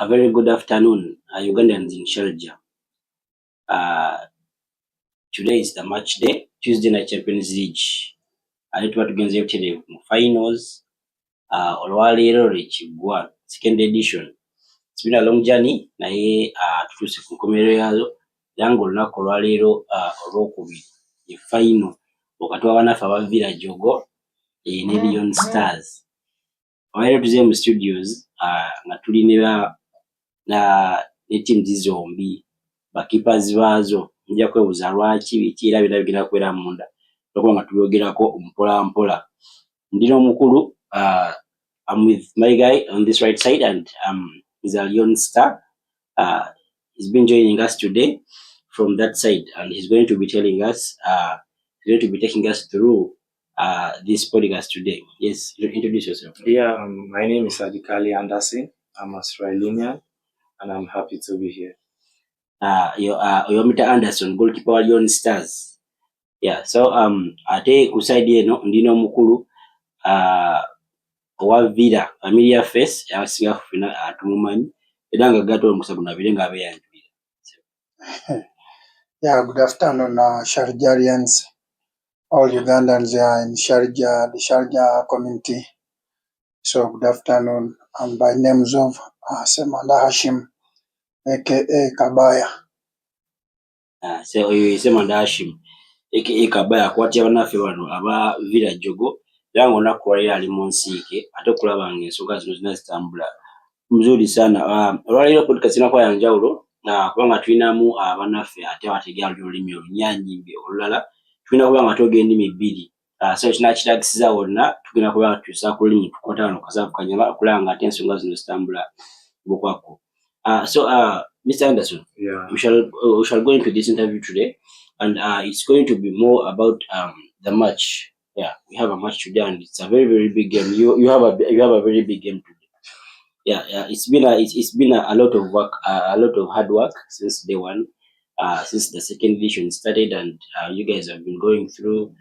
A very good afternoon, Ugandans in Sharjah. Today is the match day, Tuesday night Champions League. Tuba tugenze kutere mu finals. Olwaleero lwekigwa second edition. It's been a long journey naye tutuse ku nkomerero yazo era nga olunaku olwaleero olwokubiri ye final wakati w'abanafu abavira JOGO ne Lion Stars. Olwaleero tuze mu studios nga tuli ne team zombi bakeepers baazo nja kwebuuza lwaki biki era bina bigenda kubeera munda okuba nga tubyogerako mpola mpola. Ndina omukulu I'm with my guy on this right side and he's a Lion Star. He's been joining us today from that side and he's going to be telling us he's going to be taking us through this podcast today. Yes, introduce yourself. Yeah, my name is Adikali Anderson. I'm Australian and I'm happy to be here. You're Mr. Anderson, goalkeeper wa Lion Stars. Yeah, so ate ku side eno ndino omukulu owa Villa Amelia Face yasinga kufuna atumumanyi era nga gato omusabu nabire nga abeyanjulira. Yeah, good afternoon, Sharjarians. All Ugandans are in Sharjah, the Sharjah community. So good afternoon. I'm by names of Semanda Hashim, aka Kabaya. So you Semanda Hashim, aka Kabaya, kwati abanafe bano aba Villa JOGO era nga olunaku olwaleero ali mu nsiike ate okulaba nga ensonga zino zina zitambula mzuri sana. Olwaleero podcast inakuwa ya njawulo kubanga tulinamu abanafe ate abategera olulimi olunyanyimbe olulala tulina kuba nga twogera ennimi bbiri. So kinakiragisiza wonna tugenda kuba nga tutuusa ku lulimi tukwata wano kasaafu kanyama okulaba nga ate ensonga zino zitambula bukwakku. So Mr. Anderson, Yeah. we shall go into this interview today and it's going to be more about the match. Yeah, we have a match today and it's a very, very big game. You have a very big game today. Yeah, it's been a lot of work, a lot of hard work since day one, since the second edition started, and you guys have been going through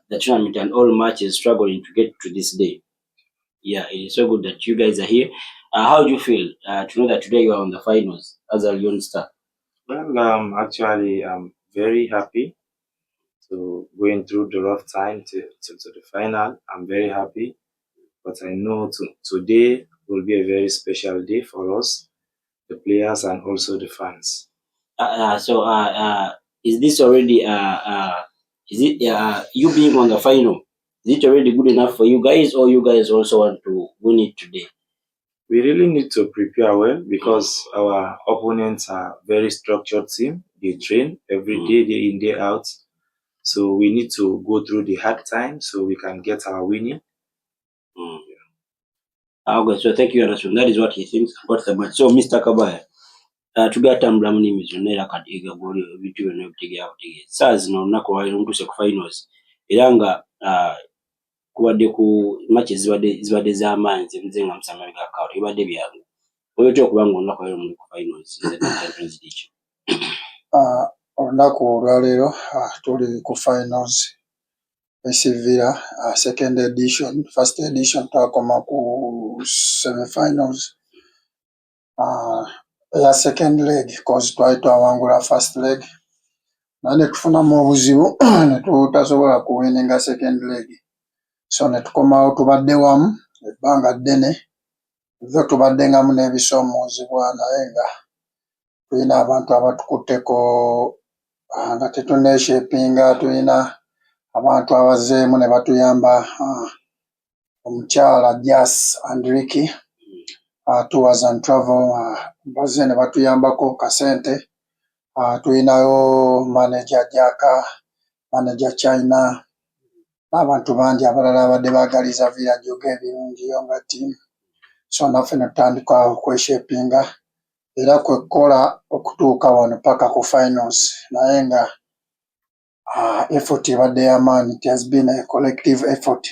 the tournament and all matches, struggling to get to this day. Yeah, it is so good that you guys are here. How do you feel to know that today you are on the finals as a Lion Star? Well, actually, I'm very happy to going through the rough time to the final. I'm very happy, but I know today will be a very special day for us, the players and also the fans. Is this already is it you being on the final? Is it already good enough for you guys, or you guys also want to win it today? We really need to prepare well because our opponents are very structured team. They train every day, day in, day out. So we need to go through the hard time so we can get our winning. Okay, so thank you, Anderson. That is what he thinks about the match. So, Mr. Kabaya, tugatambula mu nnimi zonna era kati egagoli ebintu byonna ebitegeera butegeeza. Saa zino olunaku olwaleero mutuuse ku finals era nga kubadde ku match zibadde z'amaanyi zemuze nga musama bigakaawo tebibadde byangu. Oyotya okuba nga olunaku olwaleero muli ku finals Champions League. Olunaku olwaleero tuli ku finals. Villa second edition, first edition twakoma ku semi-finals. Ya second leg because twali twawangula first leg. Nane tufunamu obuzibu ne tutasobola kuwininga second leg. So ne tukomawo tubadde wamu ebbanga ddene. Zo tubadde ngamu n'ebisoomozebwa naye nga tulina abantu abatukutteko nga tetuneeshepinga, tulina abantu abazeemu ne batuyamba, omukyala Jas and Ricky tours and travel bazze ne batuyambako kasente. Tulinayo manager Jaka, manager China n'abantu bangi abalala abadde baagaliza Villa JOGO ebirungi nga team. So naffe ne tutandika okweshepinga era kwekkola okutuuka wano paka ku finals naye nga effort ebadde y'amaanyi. It has been a collective effort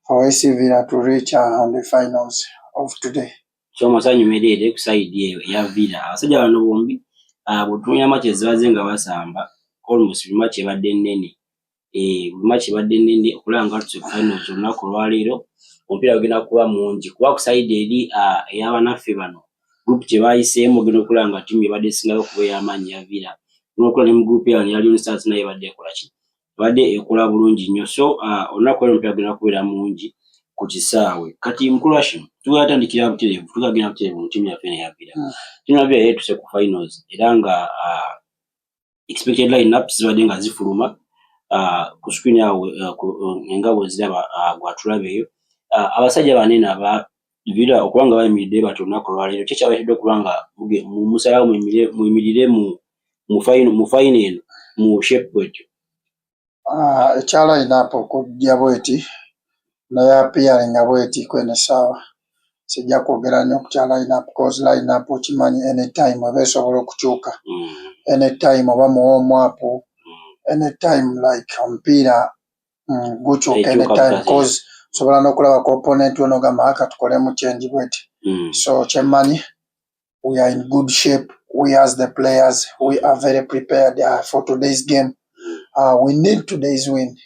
for Villa to reach on the finals of today. So masanyu merere ku side ya Villa. Abasajja bano bombi bwe match ezibaze nga basamba almost buli match ebadde nnene. Buli match ebadde nnene okulanga tutse ku finals olunaku olwaleero omupiira gugenda kuba mungi kuba ku side eri ey'abanaffe bano group gye bayiseemu ogenda okulaba nga ttiimu ebadde esingayo okuba ey'amaanyi ya Villa. N'okukola ne mu group yayo ne Lion Stars nayo ebadde ekola ki? Ebadde ekola bulungi nnyo. So olunaku olwo omupiira gugenda kubeera mulungi ku kisaawe. Kati mukulu Hashim, tugenda butereevu, tugenda butereevu mu ttiimu yaffe eya Villa. Ttiimu ya Villa yeetuse ku finals era nga expected line-up zibadde nga zifuluma ku screen yawe nga bw'oziraba gwatulabeeyo. Abasajja banene aba Villa okuba nga bayimiridde batyo olunaku olwaleero kiki kyabaletedde okuba nga musalawo muyimirire mu final eno mu shape bwetyo? Ekya line-up okujja bweti neyapiyaringa bweti kweno essaawa sijja kwogera nnyo ku kya line-up cause line-up okimanyi anytime eba esobola okukyuka anytime oba mu warm up anytime like omupiira gukyuka anytime cause osobola n'okulaba ku opponent wo n'ogamba aka tukolemu change bweti. So kyemmanyi we are in good shape. We as the players, we are very prepared for today's game. We need today's win.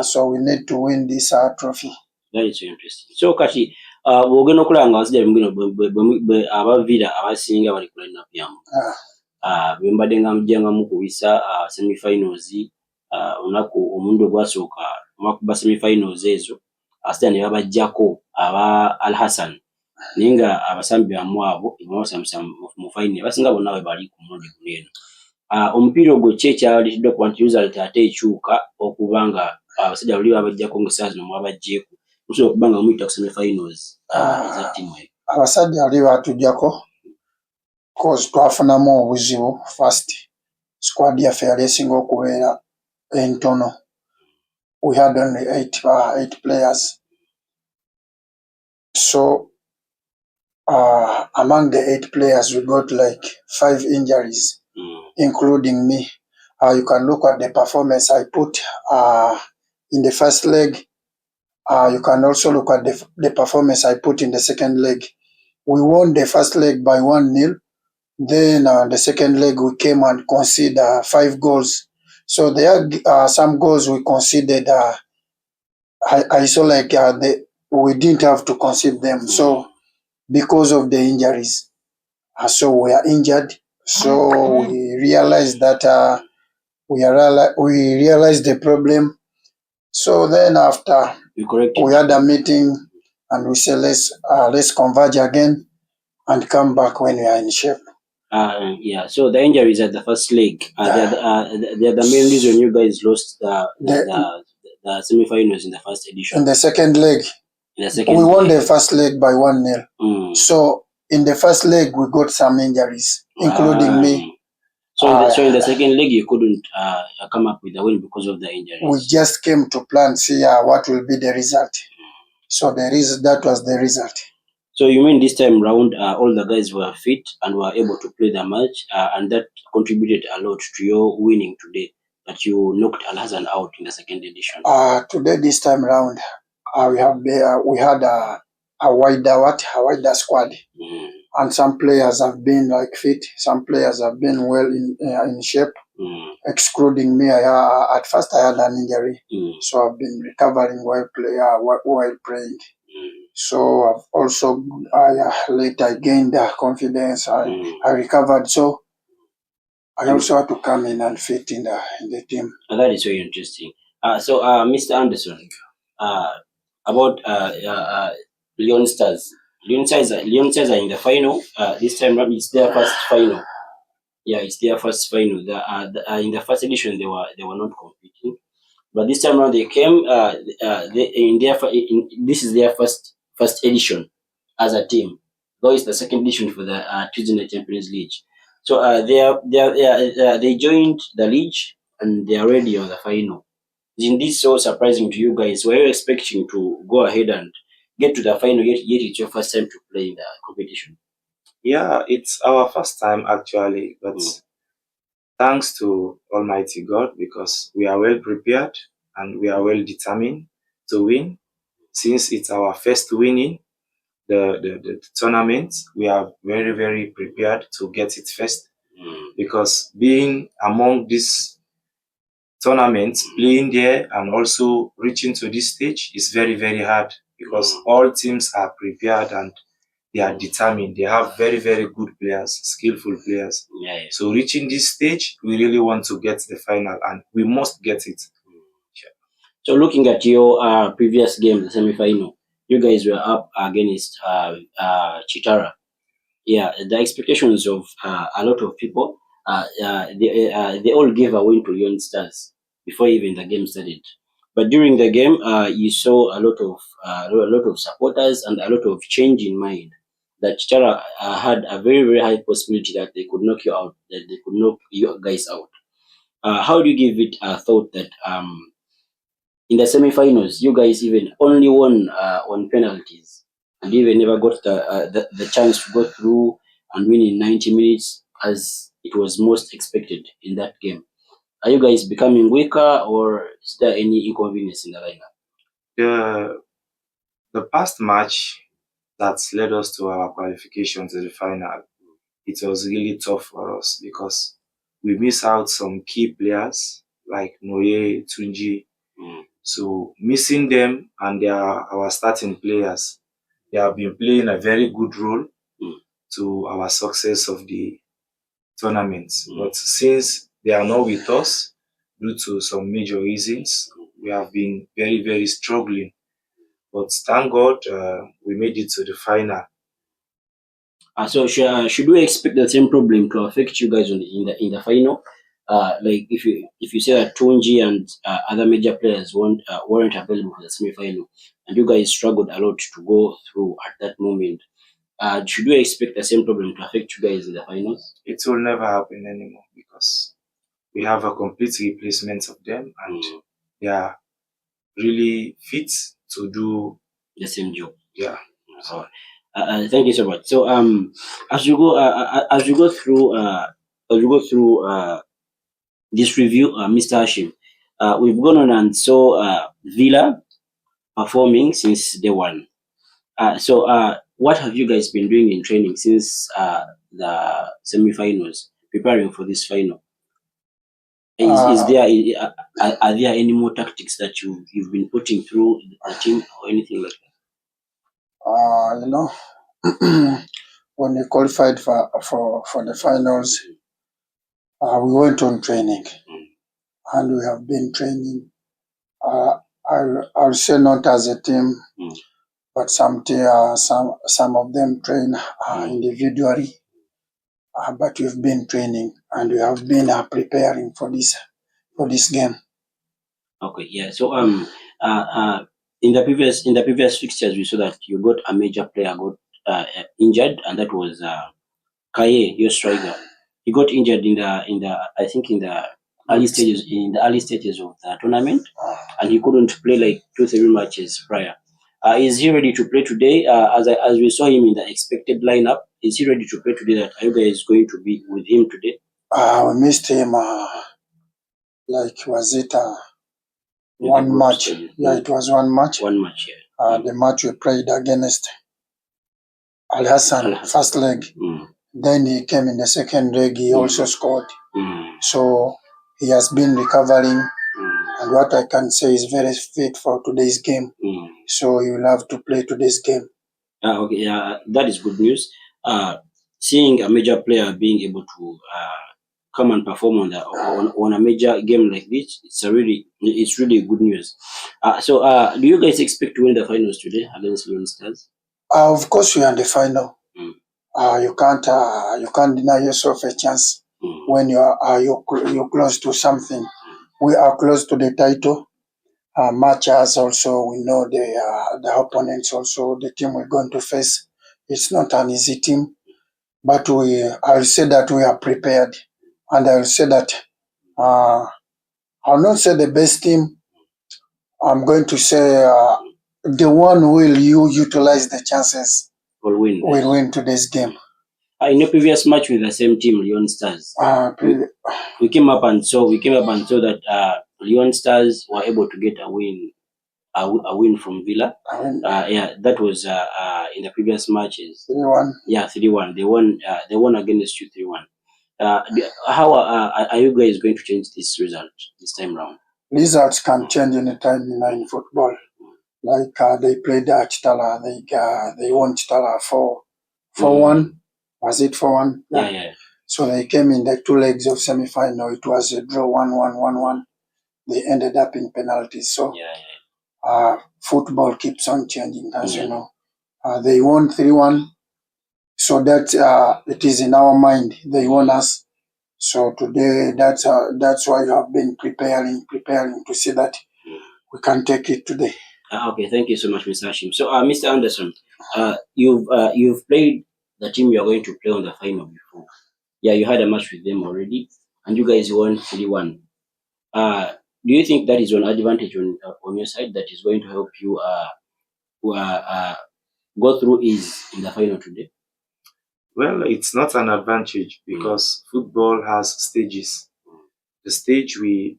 So we need to win this trophy. That is so interesting. So kati bw'ogenda okulaba nga abasajja bwe aba Villa abasinga bali ku line-up yamu bwe mbadde nga mujjanga mukubisa semi-finals olunaku omulundi ogwasooka mwakuba semi-finals ezo abasajja ne babajjako aba Al Hassan naye nga abasambi bammwe abo ebamwasamisa mu final abasinga bonna bwe bali ku mulundi guno eno. Omupiira ogwo ki ekyaleetedde okuba nti result ate ekyuka okuba nga abasajja bali babajjako ng'essaawa zino mwabajjeeko musobola okuba nga muyita ku semi-finals eza ttiimu eyo? Abasajja bali batujjako cause twafunamu obuzibu first squad yaffe yali esinga okubeera entono. We had only 8 players. So among the 8 players we got like 5 injuries including me. You can look at the performance I put in the first leg. You can also look at the performance I put in the second leg. We won the first leg by 1-0. Then the second leg we came and conceded 5 goals. So there are some goals we conceded. I saw like we didn't have to concede them. So because of the injuries, so we are injured. So we realized that we realized the problem. So then after we had a meeting and we said let's converge again and come back when we are in shape. Yeah, so the injuries at the first leg, they're the main reason you guys lost the semi-finals in the first edition. In the second leg, we won the first leg by 1-0. So in the first leg, we got some injuries, including me. So in the second leg, you couldn't come up with a win because of the injuries. We just came to plan, see what will be the result. So that was the result. So you mean this time round, all the guys were fit and were able to play the match, and that contributed a lot to your winning today, that you knocked Al Hassan out in the second edition? Today, this time round, we had a wider squad, and some players have been like fit. Some players have been well in shape, excluding me. At first, I had an injury, so I've been recovering while playing. So I've also later I gained confidence. I recovered, so I also had to come in and fit in the team. That is very interesting. So Mr. Anderson, about Leon Stars. Leon Stars are in the final. This time around, it's their first final. Yeah, it's their first final. In the first edition, they were not competing, but this time around they came. This is their first edition as a team, though it's the second edition for the Tuesday Night Champions League. So they joined the league and they are ready on the final. Isn't this so surprising to you guys? Were you expecting to go ahead and get to the final, yet it's your first time to play in the competition? Yeah, it's our first time actually, but thanks to Almighty God, because we are well prepared and we are well determined to win. Since it's our first winning the tournament, we are very, very prepared to get it first. Because being among this tournament, playing there and also reaching to this stage is very, very hard, because all teams are prepared and they are determined. They have very, very good players, skillful players. Yeah. So reaching this stage, we really want to get the final, and we must get it. So looking at your previous game, the semi-final, you guys were up against Chitara. Yeah, the expectations of a lot of people, they all gave a win to Lyon Stars before even the game started. But during the game, you saw a lot of supporters and a lot of change in mind. That Chitara had a very, very high possibility that they could knock you out, that they could knock you guys out. How do you give it a thought that in the semi-finals, you guys even only won on penalties, and you even never got the chance to go through and win in 90 minutes as it was most expected in that game? Are you guys becoming weaker, or is there any inconvenience in the lineup? The past match that led us to our qualification to the final, it was really tough for us because we miss out some key players like Noye, Tunji. So missing them, and they are our starting players. They have been playing a very good role to our success of the tournament. But since they are not with us due to some major reasons, we have been very, very struggling. But thank God we made it to the final. So should we expect the same problem to affect you guys in the final? Like if you say that Tunji and other major players weren't available for the semi-final, and you guys struggled a lot to go through at that moment, should we expect the same problem to affect you guys in the finals? It will never happen anymore because we have a complete replacement of them, and they are really fit to do the same job. Yeah. So, thank you so much. So as you go through this review, Mr. Hashim, we've gone on and saw Villa performing since day one. So what have you guys been doing in training since the semi-finals, preparing for this final? Are there any more tactics that you've been putting through the team or anything like that? When we qualified for the finals, we went on training, and we have been training. I'll say not as a team, but some of them train individually. But we've been training, and we have been preparing for this game. Okay, yeah. So in the previous fixtures, we saw that you got a major player got injured, and that was Kaye, your striker. He got injured in the early stages of the tournament, and he couldn't play like 2-3 matches prior. Is he ready to play today? As we saw him in the expected lineup, is he ready to play today? Are you guys going to be with him today? We missed him. Was it one match? Yeah, it was one match. One match, yeah. The match we played against Al Hassan, first leg. Then he came in the second leg. He also scored. So he has been recovering, and what I can say is very fit for today's game. So he will have to play today's game. Okay, yeah, that is good news. Seeing a major player being able to come and perform on a major game like this, it's really good news. So do you guys expect to win the finals today against Lyon Stars? Of course, we are in the final. You can't deny yourself a chance when you're close to something. We are close to the title. Matches also, we know the opponents also, the team we're going to face. It's not an easy team, but I'll say that we are prepared, and I'll say that I'll not say the best team. I'm going to say the one who will utilize the chances will win today's game. In the previous match with the same team, Lyon Stars, we came up and saw that Lyon Stars were able to get a win from Villa. Yeah, that was in the previous matches. 3-1. Yeah, 3-1. They won against you 3-1. How are you guys going to change this result this time round? Results can change anytime in football. Like they played at Chitala, they won Chitala 4. 4-1. Was it 4-1? Yeah. So they came in the 2 legs of semi-final. It was a draw 1-1, 1-1. They ended up in penalties. So football keeps on changing, as you know. They won 3-1. So that it is in our mind. They won us. So today, that's why you have been preparing to see that we can take it today. Okay, thank you so much, Mr. Hashim. So, Mr. Anderson, you've played the team you are going to play on the final before. Yeah, you had a match with them already, and you guys won 3-1. Do you think that is an advantage on your side that is going to help you go through ease in the final today? Well, it's not an advantage because football has stages. The stage we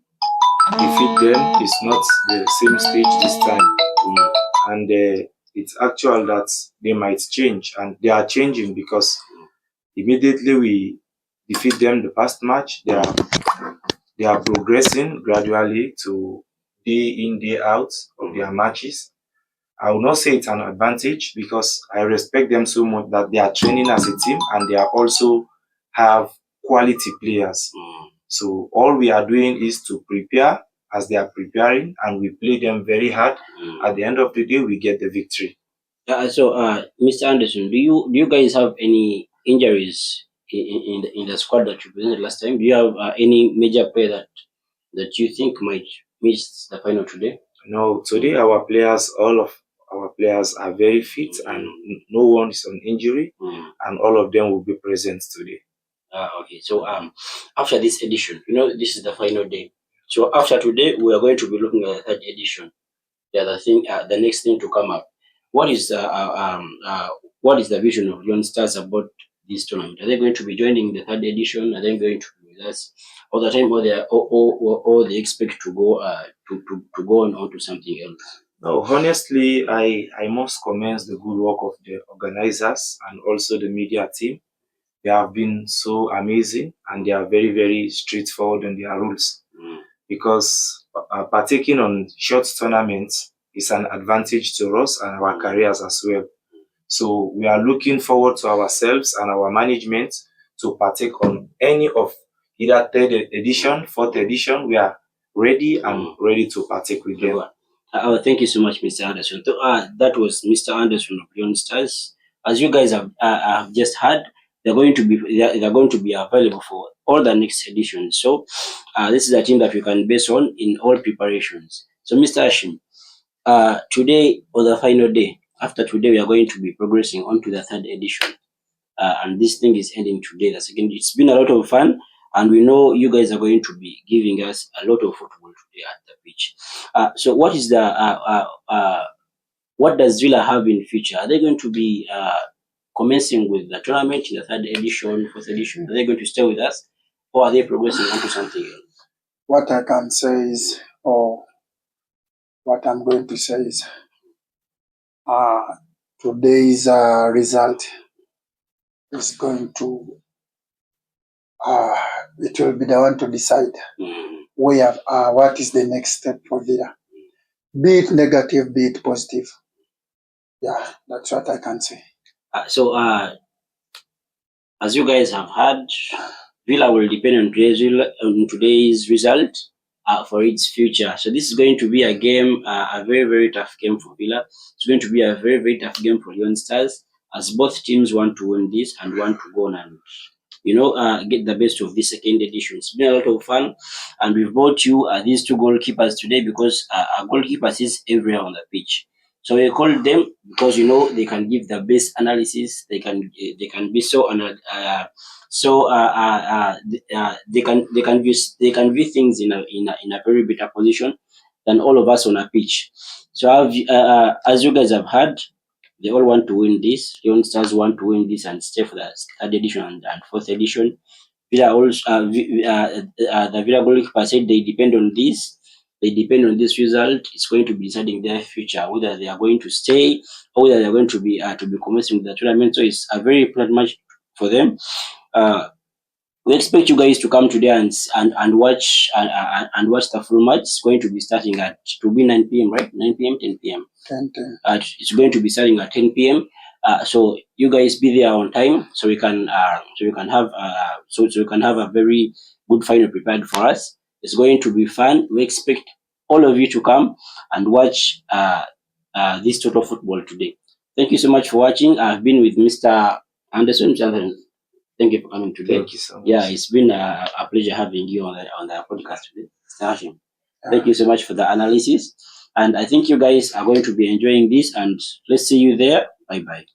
defeat them is not the same stage this time. And it's actual that they might change, and they are changing because immediately we defeat them the past match, they are progressing gradually to day in, day out of their matches. I will not say it's an advantage because I respect them so much that they are training as a team and they are also have quality players. So all we are doing is to prepare as they are preparing, and we play them very hard. At the end of the day, we get the victory. So, Mr. Anderson, do you guys have any injuries in the squad that you presented last time? Do you have any major player that you think might miss the final today? No, today all of our players are very fit, and no one is on injury, and all of them will be present today. Okay, so after this edition, this is the final day. So after today, we are going to be looking at the third edition. The next thing to come up. What is the vision of Leon Stars about this tournament? Are they going to be joining the third edition? Are they going to be with us all the time, or they expect to go to go on to something else? No, honestly, I must commend the good work of the organizers and also the media team. They have been so amazing, and they are very, very straightforward on their rules. Because partaking on short tournaments is an advantage to us and our careers as well. So we are looking forward to ourselves and our management to partake on any of either third edition, fourth edition. We are ready to partake with them. Thank you so much, Mr. Anderson. So, that was Mr. Anderson of Leon Stars. As you guys have just heard, they're going to be available for all the next editions. So, this is a team that we can base on in all preparations. So, Mr. Hashim, today or the final day, after today, we are going to be progressing on to the third edition. And this thing is ending today. It's been a lot of fun, and we know you guys are going to be giving us a lot of football today at the pitch. So what is what does Villa have in future? Are they going to be commencing with the tournament in the third edition, fourth edition? Are they going to stay with us, or are they progressing onto something else? What I can say is, or what I'm going to say is, today's result is going to, it will be the one to decide what is the next step for Villa. Be it negative, be it positive. Yeah, that's what I can say. So, as you guys have heard, Villa will depend on today's result for its future. So this is going to be a game, a very, very tough game for Villa. It's going to be a very, very tough game for Leon Stars, as both teams want to win this and want to go on and get the best of this second edition. It's been a lot of fun, and we've brought you these two goalkeepers today because our goalkeepers is everywhere on the pitch. So we call them because they can give the best analysis. They can be so they can view things in a very better position than all of us on a pitch. So as you guys have heard, they all want to win this. Young Stars want to win this and stay for the third edition and fourth edition. Villa also the Villa goalkeeper said they depend on this. They depend on this result. It's going to be deciding their future, whether they are going to stay or whether they are going to be commencing with the tournament. So it's a very important match for them. We expect you guys to come today and watch and watch the full match. It's going to be starting at 9 p.m. right? 9 p.m. 10 p.m. 10. It's going to be starting at 10 p.m. So you guys be there on time, so we can have so we can have a very good final prepared for us. It's going to be fun. We expect all of you to come and watch this total football today. Thank you so much for watching. I've been with Mr. Anderson. Mr. Anderson, thank you for coming today. Thank you so much. Yeah, it's been a pleasure having you on the podcast today. Mr. Hashim, thank you so much for the analysis. And I think you guys are going to be enjoying this. And let's see you there. Bye bye.